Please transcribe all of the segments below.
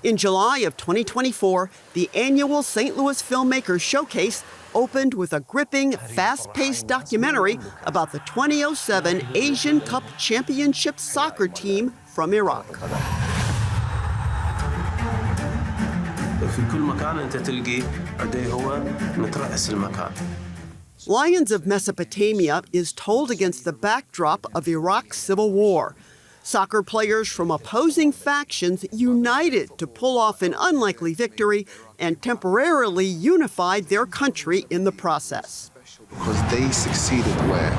In July of 2024, the annual St. Louis Filmmakers Showcase opened with a gripping, fast-paced documentary about the 2007 Asian Cup Championship soccer team from Iraq. Lions of Mesopotamia is told against the backdrop of Iraq's civil war. Soccer players from opposing factions united to pull off an unlikely victory and temporarily unified their country in the process. Because they succeeded where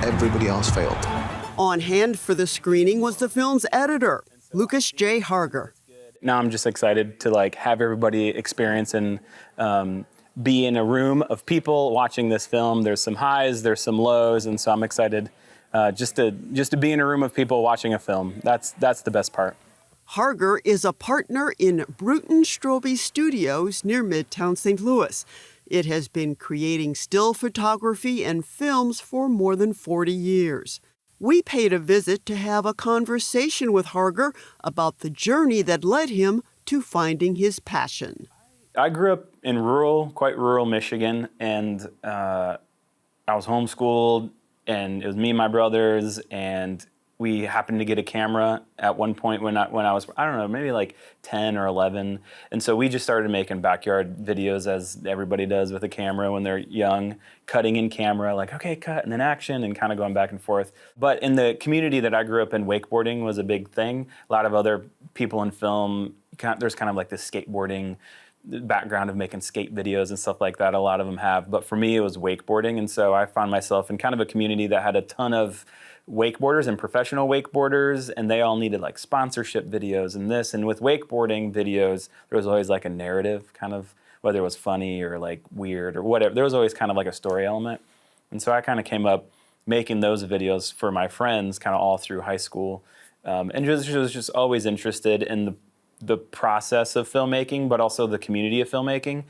everybody else failed. On hand for the screening was the film's editor, Lucas J. Harger. Now I'm just excited to have everybody experience and be in a room of people watching this film. There's some highs, there's some lows, and so I'm excited just to be in a room of people watching a film. That's the best part. Harger is a partner in Bruton Strobel Studios near Midtown St. Louis. It has been creating still photography and films for more than 40 years. We paid a visit to have a conversation with Harger about the journey that led him to finding his passion. I grew up in quite rural Michigan, and I was homeschooled, and it was me and my brothers, and we happened to get a camera at one point when I was, I don't know, maybe 10 or 11. And so we just started making backyard videos, as everybody does with a camera when they're young, cutting in camera, okay, cut, and then action, and kind of going back and forth. But in the community that I grew up in, wakeboarding was a big thing. A lot of other people in film, there's kind of this skateboarding background of making skate videos and stuff like that. A lot of them have. But for me, it was wakeboarding. And so I found myself in kind of a community that had a ton of wakeboarders and professional wakeboarders, and they all needed sponsorship videos and this. And with wakeboarding videos, there was always a narrative, kind of, whether it was funny or weird or whatever. There was always kind of a story element. And so I kind of came up making those videos for my friends kind of all through high school. And was just always interested in the process of filmmaking, but also the community of filmmaking.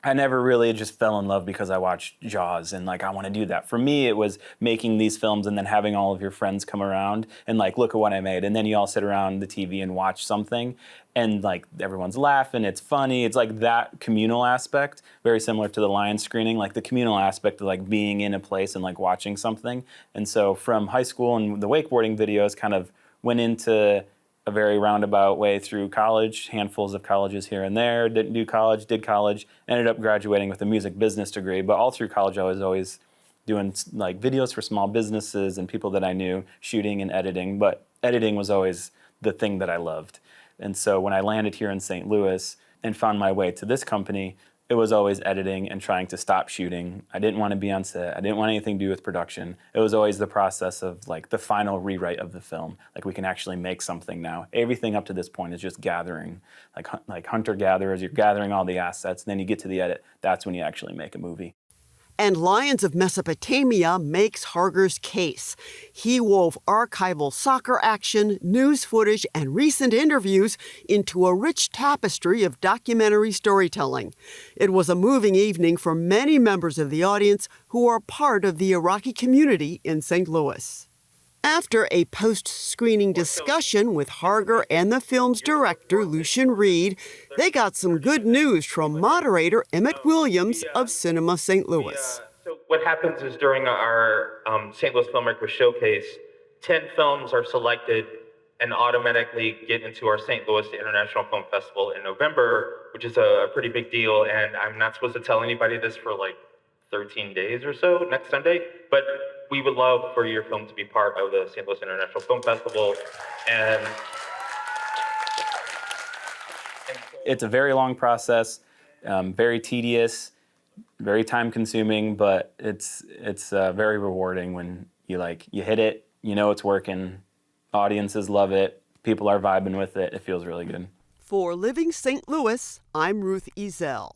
I never really just fell in love because I watched Jaws and I want to do that. For me, it was making these films and then having all of your friends come around and look at what I made. And then you all sit around the TV and watch something and everyone's laughing, it's funny. It's that communal aspect, very similar to the Lion screening, the communal aspect of being in a place and watching something. And so from high school and the wakeboarding videos kind of went into a very roundabout way through college, handfuls of colleges here and there, didn't do college, did college, ended up graduating with a music business degree. But all through college, I was always doing videos for small businesses and people that I knew, shooting and editing. But editing was always the thing that I loved. And so when I landed here in St. Louis and found my way to this company, it was always editing and trying to stop shooting. I didn't want to be on set. I didn't want anything to do with production. It was always the process of the final rewrite of the film. We can actually make something now. Everything up to this point is just gathering, like hunter-gatherers. You're gathering all the assets, and then you get to the edit. That's when you actually make a movie. And Lions of Mesopotamia makes Harger's case. He wove archival soccer action, news footage, and recent interviews into a rich tapestry of documentary storytelling. It was a moving evening for many members of the audience who are part of the Iraqi community in St. Louis. After a post-screening discussion with Harger and the film's director, Lucian Reed, they got some good news from moderator Emmett Williams of Cinema St. Louis. So what happens is during our St. Louis Filmmakers Showcase, 10 films are selected and automatically get into our St. Louis International Film Festival in November, which is a pretty big deal. And I'm not supposed to tell anybody this for 13 days or so, next Sunday. But we would love for your film to be part of the St. Louis International Film Festival. And it's a very long process, very tedious, very time-consuming, but it's very rewarding when you hit it, you know it's working, audiences love it, people are vibing with it, it feels really good. For Living St. Louis, I'm Ruth Ezel.